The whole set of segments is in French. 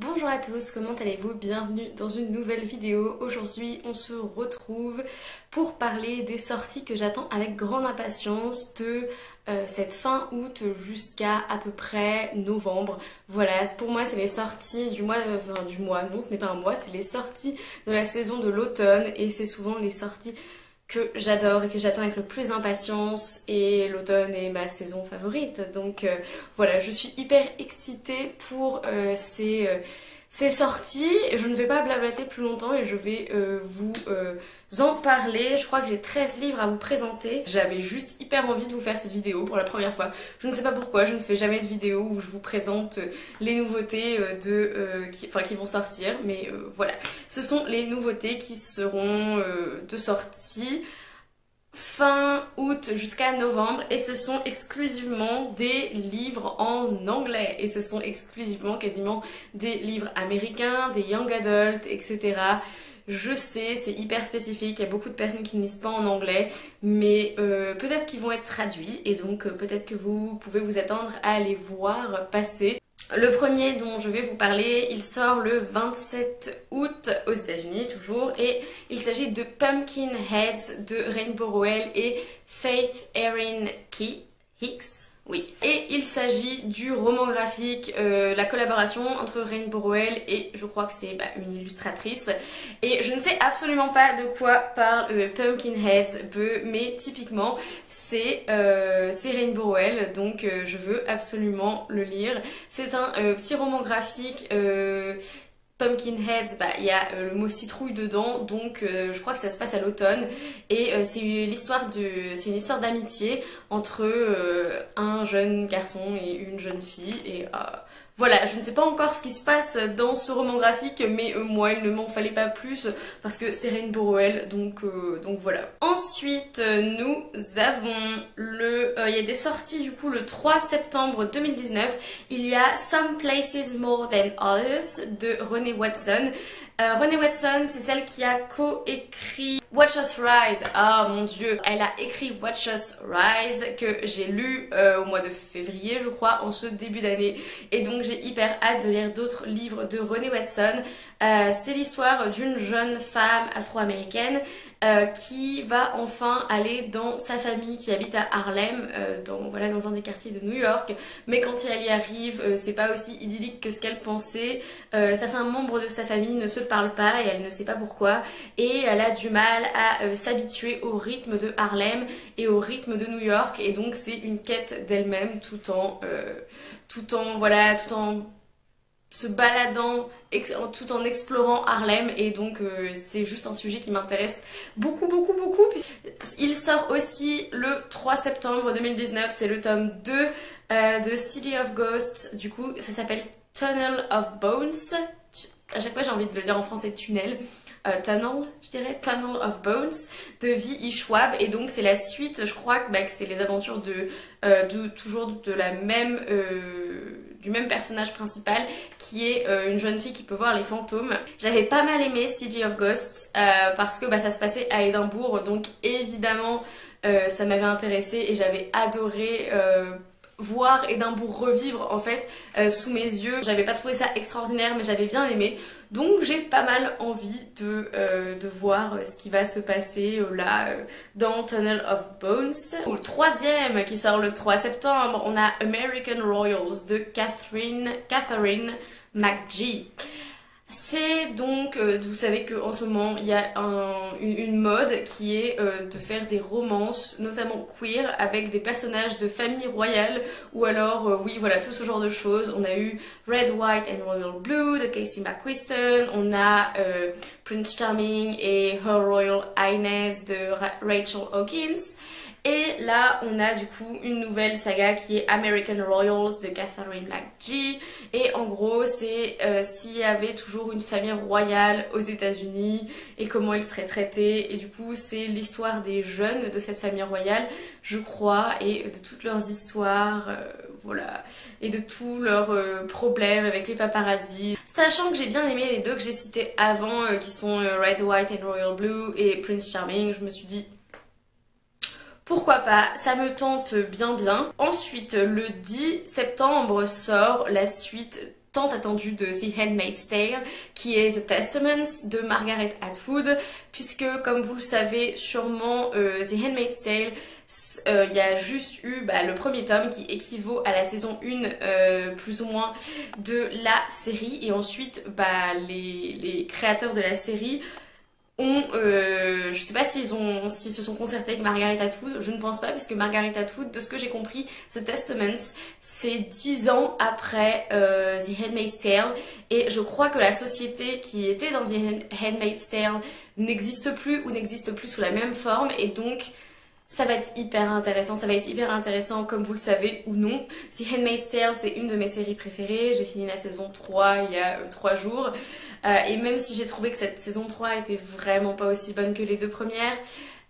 Bonjour à tous, comment allez-vous? Bienvenue dans une nouvelle vidéo. Aujourd'hui on se retrouve pour parler des sorties que j'attends avec grande impatience de cette fin août jusqu'à à peu près novembre. Voilà, pour moi c'est les sorties du mois, non ce n'est pas un mois, c'est les sorties de la saison de l'automne et c'est souvent les sorties que j'adore et que j'attends avec le plus d'impatience, et l'automne est ma saison favorite, donc voilà, je suis hyper excitée pour ces sorties. Je ne vais pas blablater plus longtemps et je vais vous en parler. Je crois que j'ai 13 livres à vous présenter. J'avais juste hyper envie de vous faire cette vidéo pour la première fois. Je ne sais pas pourquoi, je ne fais jamais de vidéo où je vous présente les nouveautés qui vont sortir, mais voilà. Ce sont les nouveautés qui seront de sortie fin août jusqu'à novembre, et ce sont exclusivement des livres en anglais et ce sont exclusivement quasiment des livres américains, des young adults, etc. Je sais, c'est hyper spécifique, il y a beaucoup de personnes qui ne lisent pas en anglais, mais peut-être qu'ils vont être traduits, et donc peut-être que vous pouvez vous attendre à les voir passer. Le premier dont je vais vous parler, il sort le 27 août aux États-Unis toujours, et il s'agit de Pumpkin Heads de Rainbow Rowell et Faith Erin Hicks. Oui. Et il s'agit du roman graphique, la collaboration entre Rainbow Rowell et je crois que c'est une illustratrice. Et je ne sais absolument pas de quoi parle Pumpkin Heads, mais typiquement c'est Rainbow Rowell, donc je veux absolument le lire. C'est un petit roman graphique. Pumpkin Heads, il y a le mot citrouille dedans, donc je crois que ça se passe à l'automne, et c'est une histoire d'amitié entre un jeune garçon et une jeune fille, et voilà, je ne sais pas encore ce qui se passe dans ce roman graphique, mais moi il ne m'en fallait pas plus parce que c'est Rainbow Rowell, donc voilà. Ensuite nous avons il y a des sorties du coup le 3 septembre 2019, il y a Some Places More Than Others de Renée Watson. Renée Watson, c'est celle qui a co-écrit Watch Us Rise. Ah mon dieu, elle a écrit Watch Us Rise que j'ai lu au mois de février je crois, en ce début d'année, et donc j'ai hyper hâte de lire d'autres livres de Renée Watson. C'est l'histoire d'une jeune femme afro-américaine qui va enfin aller dans sa famille qui habite à Harlem, dans un des quartiers de New York, mais quand elle y arrive, c'est pas aussi idyllique que ce qu'elle pensait. Certains membres de sa famille ne se parlent pas et elle ne sait pas pourquoi, et elle a du mal à s'habituer au rythme de Harlem et au rythme de New York, et donc c'est une quête d'elle-même tout en se baladant, tout en explorant Harlem, et donc c'est juste un sujet qui m'intéresse beaucoup. Il sort aussi le 3 septembre 2019, c'est le tome 2 de City of Ghosts, du coup ça s'appelle Tunnel of Bones. À chaque fois j'ai envie de le dire en français tunnel. Tunnel, je dirais, Tunnel of Bones de V.E. Schwab, et donc c'est la suite, je crois que c'est les aventures toujours de la même du même personnage principal, qui est une jeune fille qui peut voir les fantômes. J'avais pas mal aimé City of Ghosts parce que ça se passait à Édimbourg, donc évidemment ça m'avait intéressée et j'avais adoré voir Édimbourg revivre en fait sous mes yeux. J'avais pas trouvé ça extraordinaire, mais j'avais bien aimé. Donc j'ai pas mal envie de voir ce qui va se passer dans Tunnel of Bones. Le troisième qui sort le 3 septembre, on a American Royals de Catherine McGee. C'est donc, vous savez qu'en ce moment il y a une mode qui est de faire des romances, notamment queer, avec des personnages de famille royale, ou alors, oui voilà, tout ce genre de choses. On a eu Red, White and Royal Blue de Casey McQuiston, on a Prince Charming et Her Royal Highness de Rachel Hawkins. Et là on a du coup une nouvelle saga qui est American Royals de Catherine McGee, et en gros c'est s'il y avait toujours une famille royale aux États-Unis et comment ils seraient traités, et du coup c'est l'histoire des jeunes de cette famille royale je crois, et de toutes leurs histoires, voilà, et de tous leurs problèmes avec les paparazzis. Sachant que j'ai bien aimé les deux que j'ai cités avant qui sont Red, White and Royal Blue et Prince Charming, je me suis dit pourquoi pas, ça me tente bien. Ensuite, le 10 septembre sort la suite tant attendu de The Handmaid's Tale, qui est The Testaments de Margaret Atwood, puisque comme vous le savez sûrement, The Handmaid's Tale, il y a juste eu le premier tome qui équivaut à la saison 1 plus ou moins de la série, et ensuite les créateurs de la série ont, je sais pas s'ils se sont concertés avec Margaret Atwood, je ne pense pas, puisque Margaret Atwood, de ce que j'ai compris, The Testaments, c'est 10 ans après The Handmaid's Tale, et je crois que la société qui était dans The Handmaid's Tale n'existe plus, ou n'existe plus sous la même forme, et donc ça va être hyper intéressant comme vous le savez ou non. The Handmaid's Tale, c'est une de mes séries préférées, j'ai fini la saison 3 il y a 3 jours, et même si j'ai trouvé que cette saison 3 était vraiment pas aussi bonne que les 2 premières,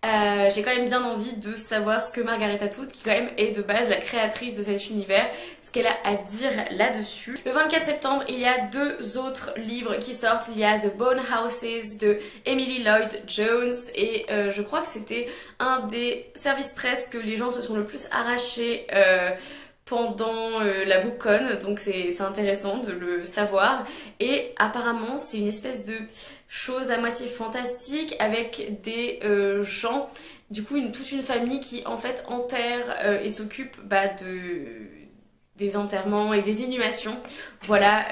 j'ai quand même bien envie de savoir ce que Margaret Atwood, qui quand même est de base la créatrice de cet univers, ce qu'elle a à dire là-dessus. Le 24 septembre, il y a 2 autres livres qui sortent. Il y a The Bone Houses de Emily Lloyd Jones, et je crois que c'était un des services presse que les gens se sont le plus arrachés pendant la BookCon, donc c'est intéressant de le savoir. Et apparemment c'est une espèce de chose à moitié fantastique avec des gens, du coup toute une famille qui en fait enterre et s'occupe des enterrements et des inhumations, voilà,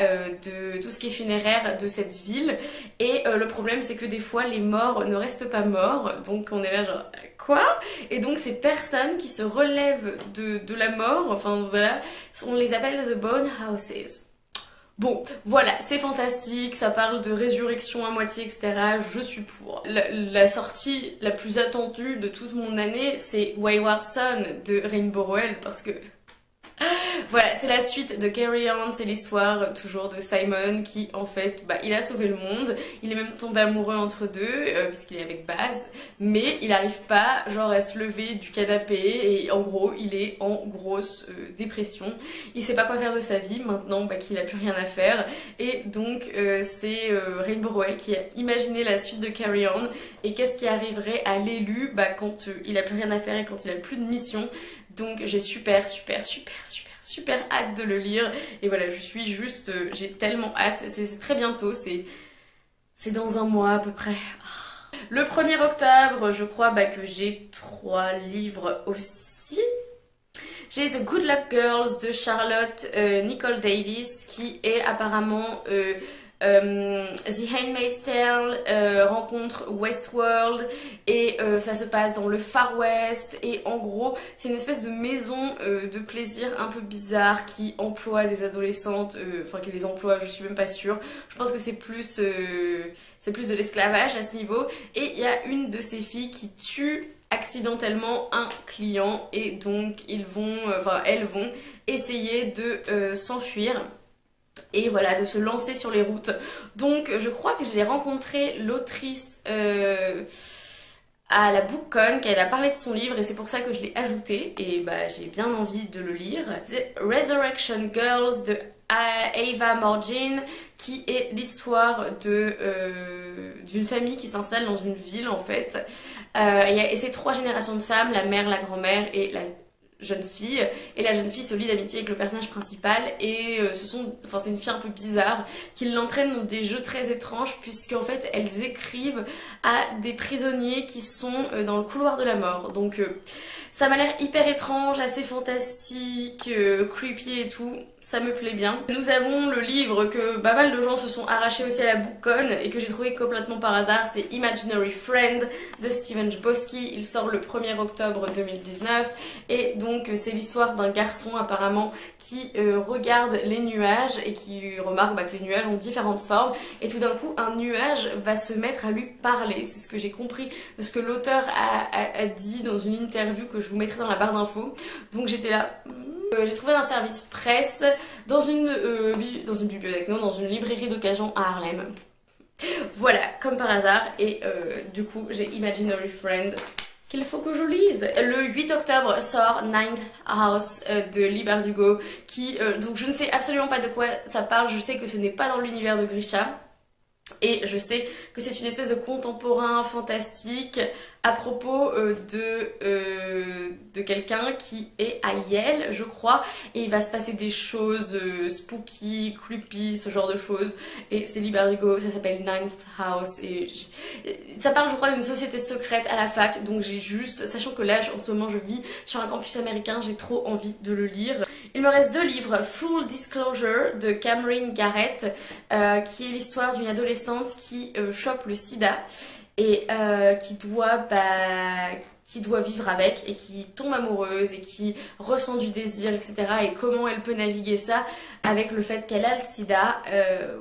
de tout ce qui est funéraire de cette ville. Et le problème c'est que des fois les morts ne restent pas morts, donc on est là genre quoi? Et donc ces personnes qui se relèvent de la mort, enfin voilà, on les appelle The Bone Houses. Bon, voilà, c'est fantastique, ça parle de résurrection à moitié, etc. Je suis pour. La sortie la plus attendue de toute mon année, c'est Wayward Son de Rainbow Rowell, parce que voilà, c'est la suite de Carry On, c'est l'histoire toujours de Simon qui en fait, il a sauvé le monde, il est même tombé amoureux entre deux, puisqu'il est avec Baz, mais il n'arrive pas genre à se lever du canapé, et en gros il est en grosse dépression, il sait pas quoi faire de sa vie maintenant qu'il a plus rien à faire, et donc c'est Rainbow Rowell qui a imaginé la suite de Carry On, et qu'est-ce qui arriverait à l'élu quand il a plus rien à faire et quand il a plus de mission. Donc j'ai super hâte de le lire, et voilà, je suis juste, j'ai tellement hâte, c'est très bientôt, c'est dans un mois à peu près. Le 1er octobre, je crois que j'ai 3 livres aussi. J'ai The Good Luck Girls de Charlotte Nicole Davis, qui est apparemment The Handmaid's Tale rencontre Westworld, et ça se passe dans le Far West, et en gros c'est une espèce de maison de plaisir un peu bizarre qui emploie des adolescentes, enfin qui les emploie, je suis même pas sûre, je pense que c'est plus de l'esclavage à ce niveau, et il y a une de ces filles qui tue accidentellement un client, et donc elles vont essayer de s'enfuir et voilà, de se lancer sur les routes. Donc je crois que j'ai rencontré l'autrice à la BookCon, qu'elle a parlé de son livre, et c'est pour ça que je l'ai ajouté, et j'ai bien envie de le lire. The Resurrection Girls de Ava Morgin, qui est l'histoire d'une famille qui s'installe dans une ville en fait, et c'est 3 générations de femmes, la mère, la grand-mère et la jeune fille, et la jeune fille se lie d'amitié avec le personnage principal, et c'est une fille un peu bizarre qui l'entraîne dans des jeux très étranges, puisqu'en fait elles écrivent à des prisonniers qui sont dans le couloir de la mort. Donc ça m'a l'air hyper étrange, assez fantastique, creepy et tout. Ça me plaît bien. Nous avons le livre que pas mal de gens se sont arrachés aussi à la BookCon et que j'ai trouvé complètement par hasard, c'est Imaginary Friend de Stephen Chbosky. Il sort le 1er octobre 2019, et donc c'est l'histoire d'un garçon apparemment qui regarde les nuages et qui remarque que les nuages ont différentes formes, et tout d'un coup un nuage va se mettre à lui parler. C'est ce que j'ai compris de ce que l'auteur a dit dans une interview que je vous mettrai dans la barre d'infos. Donc j'étais là... j'ai trouvé un service presse dans une bibliothèque, non, dans une librairie d'occasion à Harlem. Voilà, comme par hasard, et du coup j'ai Imaginary Friend qu'il faut que je lise. Le 8 octobre sort Ninth House de Leigh Bardugo, qui, donc je ne sais absolument pas de quoi ça parle, je sais que ce n'est pas dans l'univers de Grisha. Et je sais que c'est une espèce de contemporain fantastique à propos de quelqu'un qui est à Yale, je crois, et il va se passer des choses spooky, creepy, ce genre de choses. Et c'est hyper rigolo, ça s'appelle Ninth House, et ça parle, je crois, d'une société secrète à la fac, donc j'ai juste, sachant que là, en ce moment, je vis sur un campus américain, j'ai trop envie de le lire. Il me reste 2 livres, Full Disclosure de Cameron Garrett, qui est l'histoire d'une adolescente qui chope le sida et qui doit vivre avec et qui tombe amoureuse et qui ressent du désir, etc. Et comment elle peut naviguer ça avec le fait qu'elle a le sida.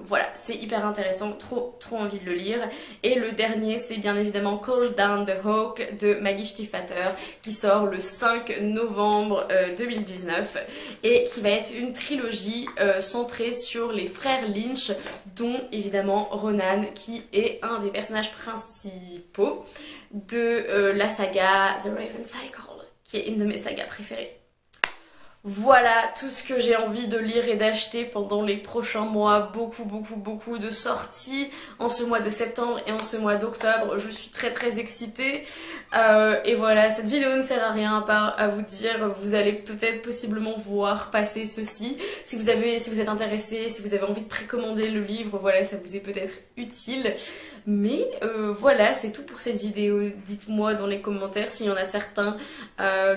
Voilà, c'est hyper intéressant, trop envie de le lire. Et le dernier, c'est bien évidemment Call Down the Hawk de Maggie Stiefvater qui sort le 5 novembre 2019 et qui va être une trilogie centrée sur les frères Lynch, dont évidemment Ronan qui est un des personnages principaux de la saga The Raven Cycle, qui est une de mes sagas préférées. Voilà tout ce que j'ai envie de lire et d'acheter pendant les prochains mois. Beaucoup de sorties en ce mois de septembre et en ce mois d'octobre. Je suis très excitée. Et voilà, cette vidéo ne sert à rien à part à vous dire, vous allez peut-être possiblement voir passer ceci. Si vous êtes intéressé, si vous avez envie de précommander le livre, voilà, ça vous est peut-être utile. Mais voilà, c'est tout pour cette vidéo. Dites-moi dans les commentaires s'il y en a certains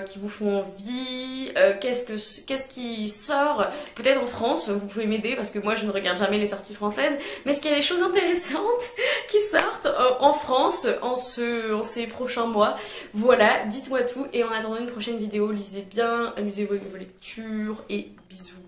qui vous font envie, qu'est-ce qui sort peut-être en France, vous pouvez m'aider parce que moi je ne regarde jamais les sorties françaises, mais est-ce qu'il y a des choses intéressantes qui sortent en France en ces prochains mois? Voilà, dites-moi tout et en attendant une prochaine vidéo, lisez bien, amusez-vous avec vos lectures et bisous.